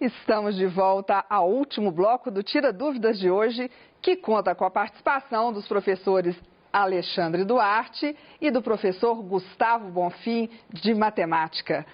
Estamos de volta ao último bloco do Tira Dúvidas de hoje, que conta com a participação dos professores Alexandre Duarte e do professor Gustavo Bonfim, de Matemática.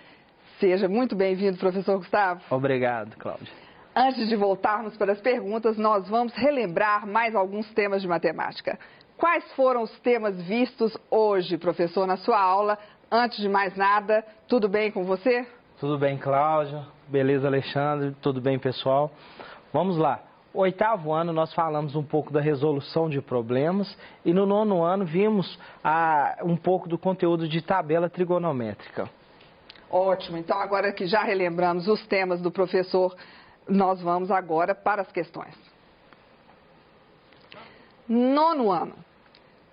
Seja muito bem-vindo, professor Gustavo. Obrigado, Cláudia. Antes de voltarmos para as perguntas, nós vamos relembrar mais alguns temas de matemática. Quais foram os temas vistos hoje, professor, na sua aula? Antes de mais nada, tudo bem com você? Tudo bem, Cláudia. Beleza, Alexandre. Tudo bem, pessoal? Vamos lá. No 8º ano, nós falamos um pouco da resolução de problemas e no 9º ano vimos um pouco do conteúdo de tabela trigonométrica. Ótimo. Então, agora que já relembramos os temas do professor, nós vamos agora para as questões. 9º ano.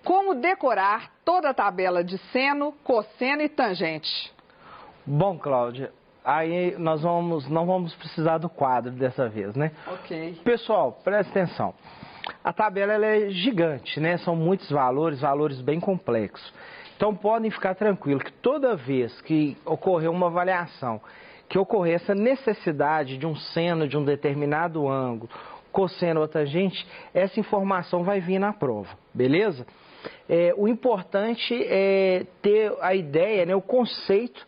Como decorar toda a tabela de seno, cosseno e tangente? Bom, Cláudia, aí nós não vamos precisar do quadro dessa vez, né? Ok. Pessoal, presta atenção. A tabela ela é gigante, né? São muitos valores bem complexos. Então podem ficar tranquilos que toda vez que ocorrer uma avaliação, que ocorrer essa necessidade de um seno de um determinado ângulo, cosseno ou tangente, essa informação vai vir na prova, beleza? O importante é ter a ideia, né, o conceito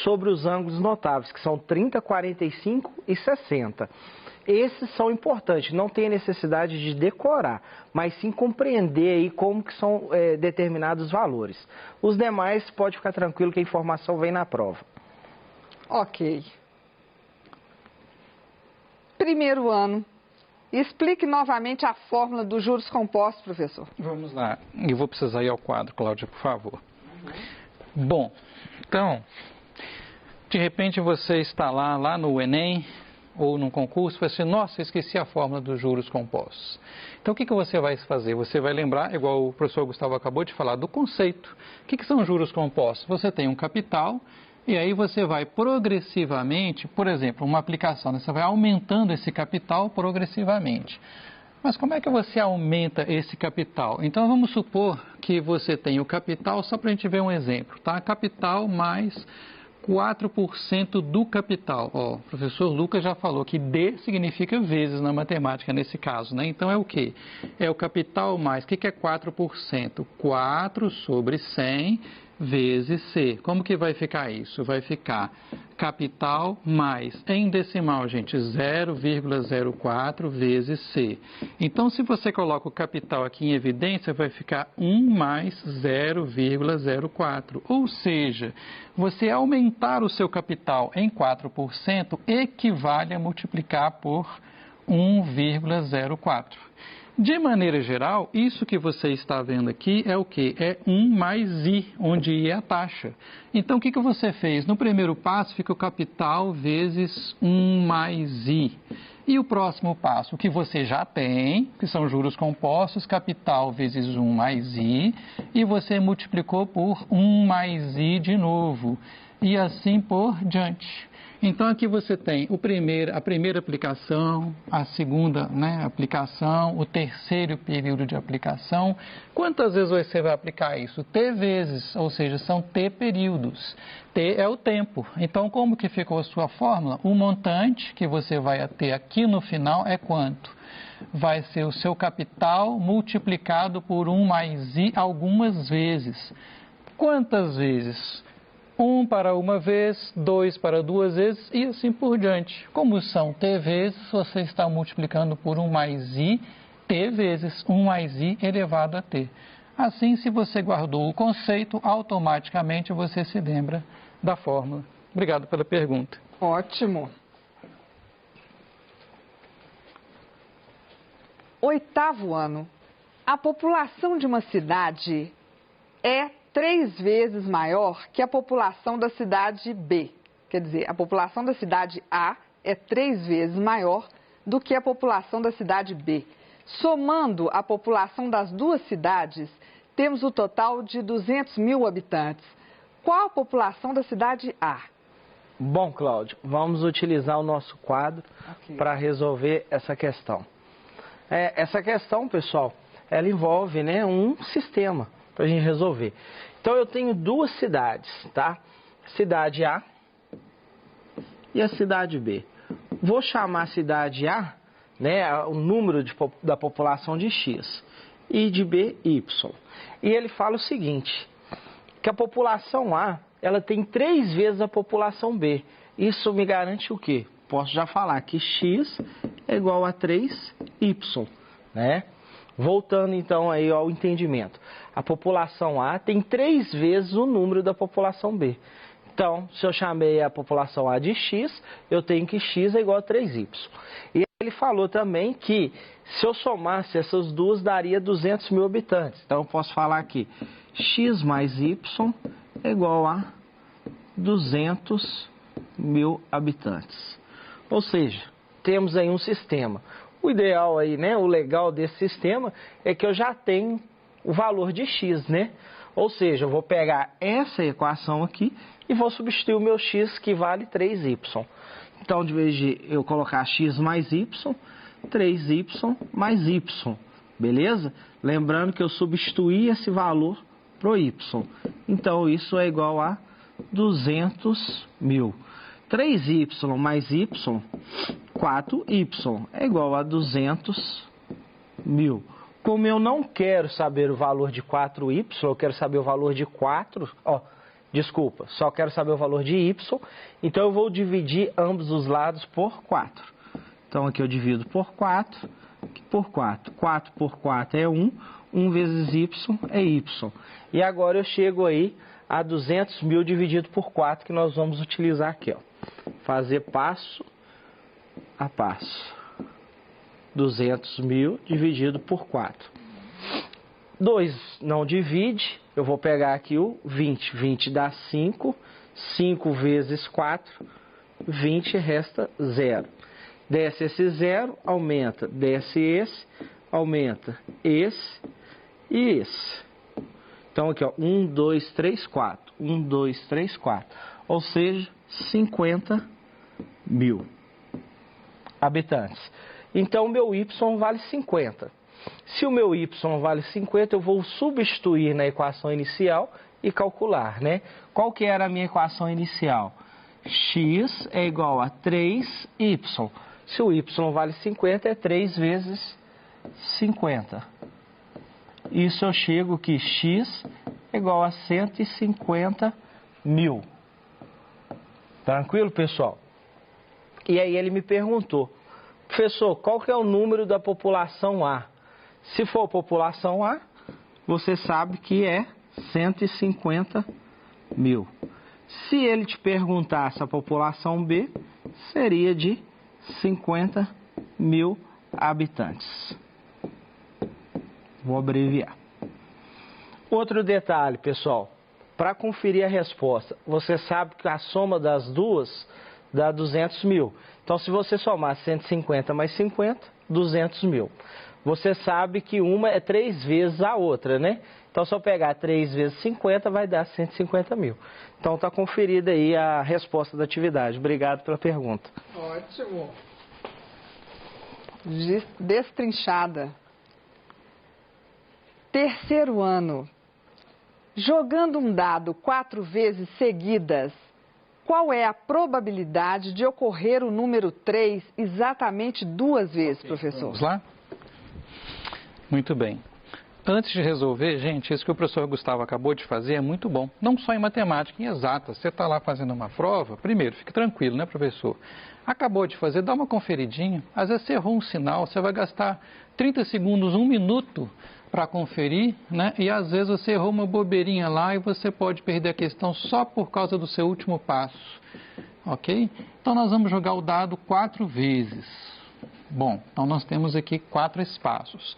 sobre os ângulos notáveis, que são 30, 45 e 60. Esses são importantes, não tem necessidade de decorar, mas sim compreender aí como que são determinados valores. Os demais, pode ficar tranquilo que a informação vem na prova. Ok. 1º ano. Explique novamente a fórmula dos juros compostos, professor. Vamos lá. Eu vou precisar ir ao quadro, Cláudia, por favor. Bom, então, de repente você está lá no Enem ou num concurso e vai dizer, nossa, esqueci a fórmula dos juros compostos. Então, o que você vai fazer? Você vai lembrar, igual o professor Gustavo acabou de falar, do conceito. O que são juros compostos? Você tem um capital e aí você vai progressivamente, por exemplo, uma aplicação, né? Você vai aumentando esse capital progressivamente. Mas como é que você aumenta esse capital? Então, vamos supor que você tem o capital, só para a gente ver um exemplo, tá? Capital mais 4% do capital. Ó, o professor Lucas já falou que D significa vezes na matemática nesse caso, né? Então, é o quê? É o capital mais, o que é 4%? 4 sobre 100 vezes C. Como que vai ficar isso? Vai ficar capital mais, em decimal, gente, 0,04 vezes C. Então, se você coloca o capital aqui em evidência, vai ficar 1 mais 0,04. Ou seja, você aumentar o seu capital em 4% equivale a multiplicar por 1,04. De maneira geral, isso que você está vendo aqui é o quê? É 1 mais I, onde I é a taxa. Então, o que você fez? No primeiro passo, fica o capital vezes 1 mais I. E o próximo passo, o que você já tem, que são juros compostos, capital vezes 1 mais I, e você multiplicou por 1 mais I de novo, e assim por diante. Então, aqui você tem a primeira aplicação, a segunda, né, aplicação, o terceiro período de aplicação. Quantas vezes você vai aplicar isso? T vezes, ou seja, são T períodos. T é o tempo. Então, como que ficou a sua fórmula? O montante que você vai ter aqui no final é quanto? Vai ser o seu capital multiplicado por 1 mais I algumas vezes. Quantas vezes? 1 para uma vez, 2 para 2 vezes e assim por diante. Como são T vezes, você está multiplicando por 1 mais I, T vezes 1 mais I elevado a T. Assim, se você guardou o conceito, automaticamente você se lembra da fórmula. Obrigado pela pergunta. Ótimo. 8º ano. A população de uma cidade é 3 vezes maior que a população da cidade B. Quer dizer, a população da cidade A é 3 vezes maior do que a população da cidade B. Somando a população das duas cidades, temos o total de 200 mil habitantes. Qual a população da cidade A? Bom, Cláudio, vamos utilizar o nosso quadro para resolver essa questão. Essa questão, pessoal, ela envolve, né, um sistema para a gente resolver. Então, eu tenho duas cidades, tá? Cidade A e a cidade B. vou chamar a cidade A, né, o número da população de X, e de B, Y. E ele fala o seguinte, que a população A, ela tem 3 vezes a população B. Isso me garante o quê? Posso já falar que X é igual a 3Y, né? Voltando então aí ao entendimento. A população A tem 3 vezes o número da população B. Então, se eu chamei a população A de X, eu tenho que X é igual a 3Y. E ele falou também que se eu somasse essas duas, daria 200 mil habitantes. Então, eu posso falar aqui, X mais Y é igual a 200 mil habitantes. Ou seja, temos aí um sistema. O ideal aí, né, o legal desse sistema é que eu já tenho o valor de X, né? Ou seja, eu vou pegar essa equação aqui e vou substituir o meu X que vale 3Y. Então, de vez de eu colocar X mais Y, 3Y mais Y, beleza? Lembrando que eu substituí esse valor para o Y. Então, isso é igual a 200 mil. 3Y mais Y, 4Y, é igual a 200 mil. Como eu não quero saber o valor de 4Y, eu quero saber o valor de 4, só quero saber o valor de Y, então eu vou dividir ambos os lados por 4. Então aqui eu divido por 4, por 4. 4 por 4 é 1, 1 vezes Y é Y. E agora eu chego aí a 200 mil dividido por 4, que nós vamos utilizar aqui, ó. Fazer passo a passo. 200 mil dividido por 4. 2 não divide, eu vou pegar aqui o 20. 20 dá 5, 5 vezes 4, 20 resta 0. Desce esse 0, aumenta, desce esse, aumenta esse e esse. Então aqui, ó, 1, 2, 3, 4. 1, 2, 3, 4. Ou seja, 50 mil habitantes. Então, o meu Y vale 50. Se o meu Y vale 50, eu vou substituir na equação inicial e calcular, né? Qual que era a minha equação inicial? X é igual a 3Y. Se o Y vale 50, é 3 vezes 50. Isso eu chego que X é igual a 150 mil. Tranquilo, pessoal? E aí ele me perguntou, professor, qual que é o número da população A? Se for a população A, você sabe que é 150 mil. Se ele te perguntasse a população B, seria de 50 mil habitantes. Vou abreviar. Outro detalhe, pessoal, para conferir a resposta, você sabe que a soma das duas dá 200 mil. Então, se você somar 150 mais 50, 200 mil. Você sabe que uma é 3 vezes a outra, né? Então, se eu pegar 3 vezes 50, vai dar 150 mil. Então, está conferida aí a resposta da atividade. Obrigado pela pergunta. Ótimo. Destrinchada. Terceiro ano. Jogando um dado 4 vezes seguidas, qual é a probabilidade de ocorrer o número 3 exatamente 2 vezes, professor? Vamos lá? Muito bem. Antes de resolver, gente, isso que o professor Gustavo acabou de fazer é muito bom. Não só em matemática, em exatas. Você está lá fazendo uma prova, primeiro, fique tranquilo, né, professor? Acabou de fazer, dá uma conferidinha. Às vezes você errou um sinal, você vai gastar 30 segundos, 1 minuto para conferir, né? E às vezes você errou uma bobeirinha lá e você pode perder a questão só por causa do seu último passo. Ok? Então nós vamos jogar o dado 4 vezes. Bom, então nós temos aqui 4 espaços.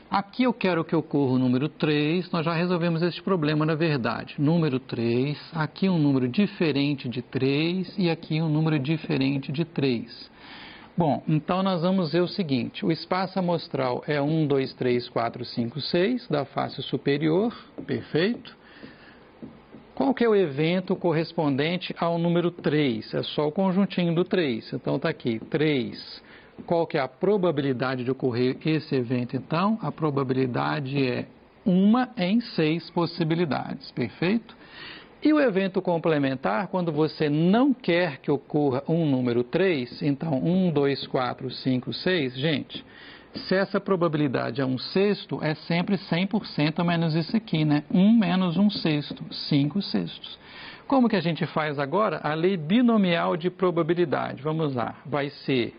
Aqui eu quero que ocorra o número 3, nós já resolvemos esse problema na verdade. Número 3, aqui um número diferente de 3 e aqui um número diferente de 3. Bom, então nós vamos ver o seguinte, o espaço amostral é 1, 2, 3, 4, 5, 6, da face superior, perfeito. Qual que é o evento correspondente ao número 3? É só o conjuntinho do 3, então está aqui, 3. Qual que é a probabilidade de ocorrer esse evento, então? A probabilidade é 1 em 6 possibilidades, perfeito? E o evento complementar, quando você não quer que ocorra um número 3, então 1, 2, 4, 5, 6, gente, se essa probabilidade é 1/6, é sempre 100% menos isso aqui, né? 1 menos 1/6, 5/6. Como que a gente faz agora? A lei binomial de probabilidade. Vamos lá, vai ser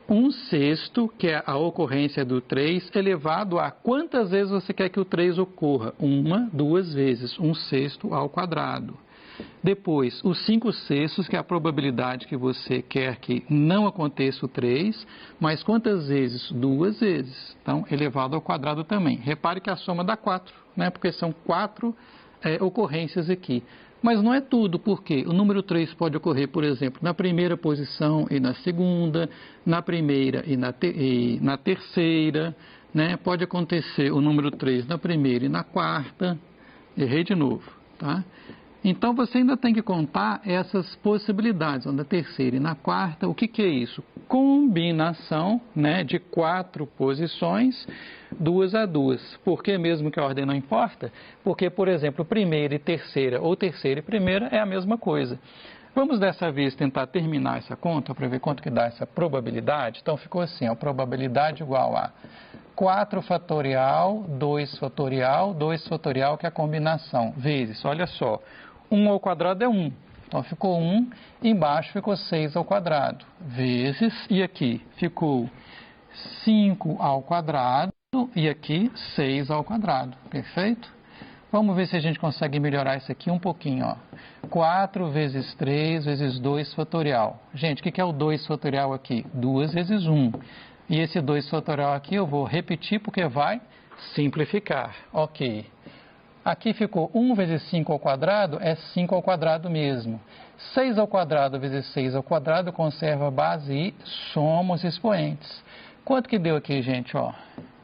1/6, que é a ocorrência do 3, elevado a quantas vezes você quer que o 3 ocorra? 1, 2 vezes, 1/6 ao quadrado. Depois, os 5/6, que é a probabilidade que você quer que não aconteça o 3, mas quantas vezes? 2 vezes. Então, elevado ao quadrado também. Repare que a soma dá 4, né? Porque são 4 ocorrências aqui. Mas não é tudo, porque o número 3 pode ocorrer, por exemplo, na primeira posição e na segunda, na primeira e na terceira, né? Pode acontecer o número 3 na primeira e na quarta. Errei de novo, tá? Então, você ainda tem que contar essas possibilidades, na terceira e na quarta. O que é isso? Combinação, né, de 4 posições, 2 a 2. Por que mesmo que a ordem não importa? Porque, por exemplo, primeira e terceira, ou terceira e primeira é a mesma coisa. Vamos dessa vez tentar terminar essa conta para ver quanto que dá essa probabilidade. Então, ficou assim, a probabilidade igual a 4 fatorial, 2 fatorial, 2 fatorial, que é a combinação, vezes, olha só, 1 ao quadrado é 1, então ficou 1, embaixo ficou 6 ao quadrado, vezes, e aqui ficou 5 ao quadrado, e aqui 6 ao quadrado, perfeito? Vamos ver se a gente consegue melhorar isso aqui um pouquinho, ó. 4 vezes 3 vezes 2 fatorial. Gente, o que é o 2 fatorial aqui? 2 vezes 1. E esse 2 fatorial aqui eu vou repetir porque vai simplificar. Ok. Aqui ficou 1 vezes 5 ao quadrado, é 5 ao quadrado mesmo. 6 ao quadrado vezes 6 ao quadrado conserva a base e soma os expoentes. Quanto que deu aqui, gente? Ó,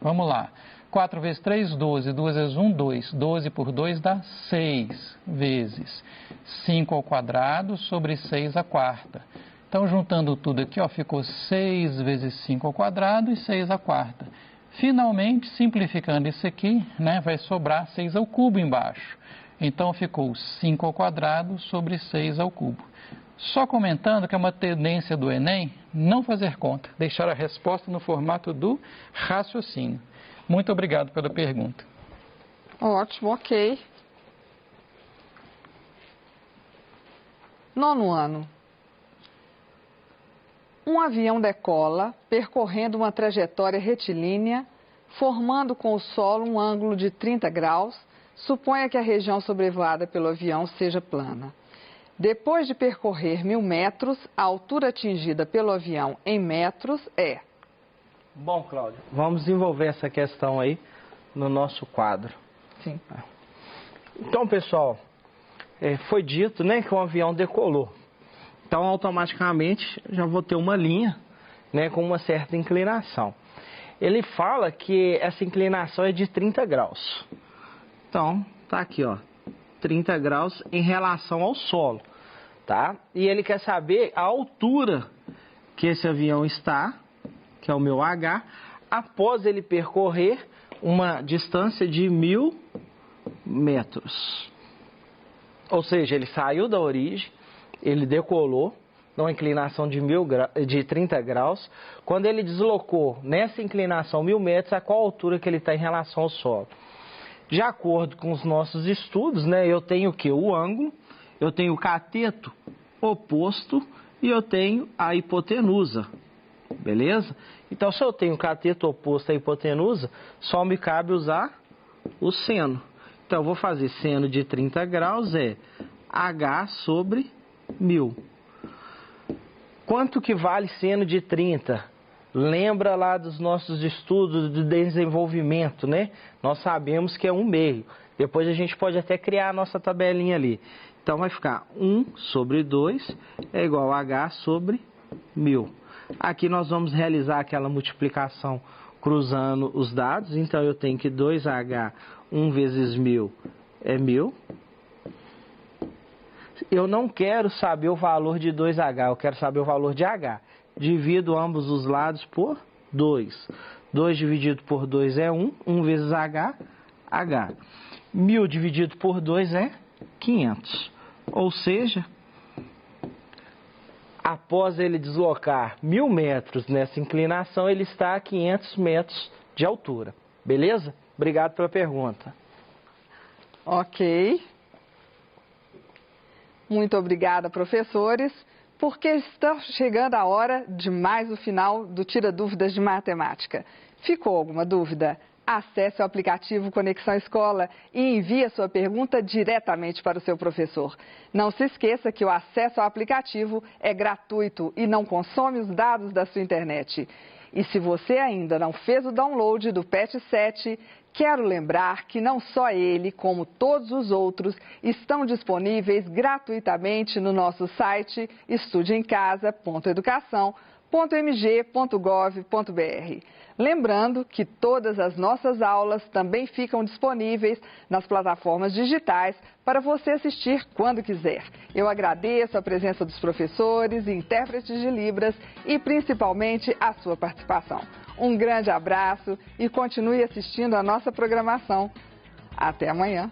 vamos lá. 4 vezes 3, 12. 2 vezes 1, 2. 12 por 2 dá 6 vezes 5 ao quadrado sobre 6 à quarta. Então, juntando tudo aqui, ó, ficou 6 vezes 5 ao quadrado e 6 à quarta. Finalmente, simplificando isso aqui, né, vai sobrar 6 ao cubo embaixo. Então, ficou 5 ao quadrado sobre 6 ao cubo. Só comentando que é uma tendência do Enem não fazer conta, deixar a resposta no formato do raciocínio. Muito obrigado pela pergunta. Ótimo, ok. 9º ano. Um avião decola, percorrendo uma trajetória retilínea, formando com o solo um ângulo de 30 graus. Suponha que a região sobrevoada pelo avião seja plana. Depois de percorrer 1000 metros, a altura atingida pelo avião em metros é... Bom, Cláudio, vamos desenvolver essa questão aí no nosso quadro. Sim. Então, pessoal, foi dito, né, que o avião decolou. Então, automaticamente, já vou ter uma linha, né, com uma certa inclinação. Ele fala que essa inclinação é de 30 graus. Então, tá aqui, ó, 30 graus em relação ao solo, tá? E ele quer saber a altura que esse avião está, que é o meu H, após ele percorrer uma distância de 1000 metros. Ou seja, ele saiu da origem, ele decolou numa inclinação de 30 graus. Quando ele deslocou nessa inclinação 1000 metros, a qual altura que ele está em relação ao solo? De acordo com os nossos estudos, né, eu tenho o quê? O ângulo, eu tenho o cateto oposto e eu tenho a hipotenusa. Beleza? Então, se eu tenho o cateto oposto à hipotenusa, só me cabe usar o seno. Então, eu vou fazer seno de 30 graus é H sobre 1000. Quanto que vale seno de 30? Lembra lá dos nossos estudos de desenvolvimento, né? Nós sabemos que é 1/2. Depois a gente pode até criar a nossa tabelinha ali. Então, vai ficar 1 sobre 2 é igual a H sobre 1000. Aqui nós vamos realizar aquela multiplicação cruzando os dados. Então, eu tenho que 2H, 1 vezes 1000 é 1000. Eu não quero saber o valor de 2H, eu quero saber o valor de H. Divido ambos os lados por 2. 2 dividido por 2 é 1. 1 vezes H, H. 1000 dividido por 2 é 500. Ou seja, após ele deslocar 1.000 metros nessa inclinação, ele está a 500 metros de altura. Beleza? Obrigado pela pergunta. Ok. Muito obrigada, professores, porque está chegando a hora de mais o final do Tira Dúvidas de Matemática. Ficou alguma dúvida? Acesse o aplicativo Conexão Escola e envie a sua pergunta diretamente para o seu professor. Não se esqueça que o acesso ao aplicativo é gratuito e não consome os dados da sua internet. E se você ainda não fez o download do PET 7, quero lembrar que não só ele, como todos os outros, estão disponíveis gratuitamente no nosso site estudeemcasa.educação.mg.gov.br. Lembrando que todas as nossas aulas também ficam disponíveis nas plataformas digitais para você assistir quando quiser. Eu agradeço a presença dos professores, intérpretes de Libras e principalmente a sua participação. Um grande abraço e continue assistindo a nossa programação. Até amanhã.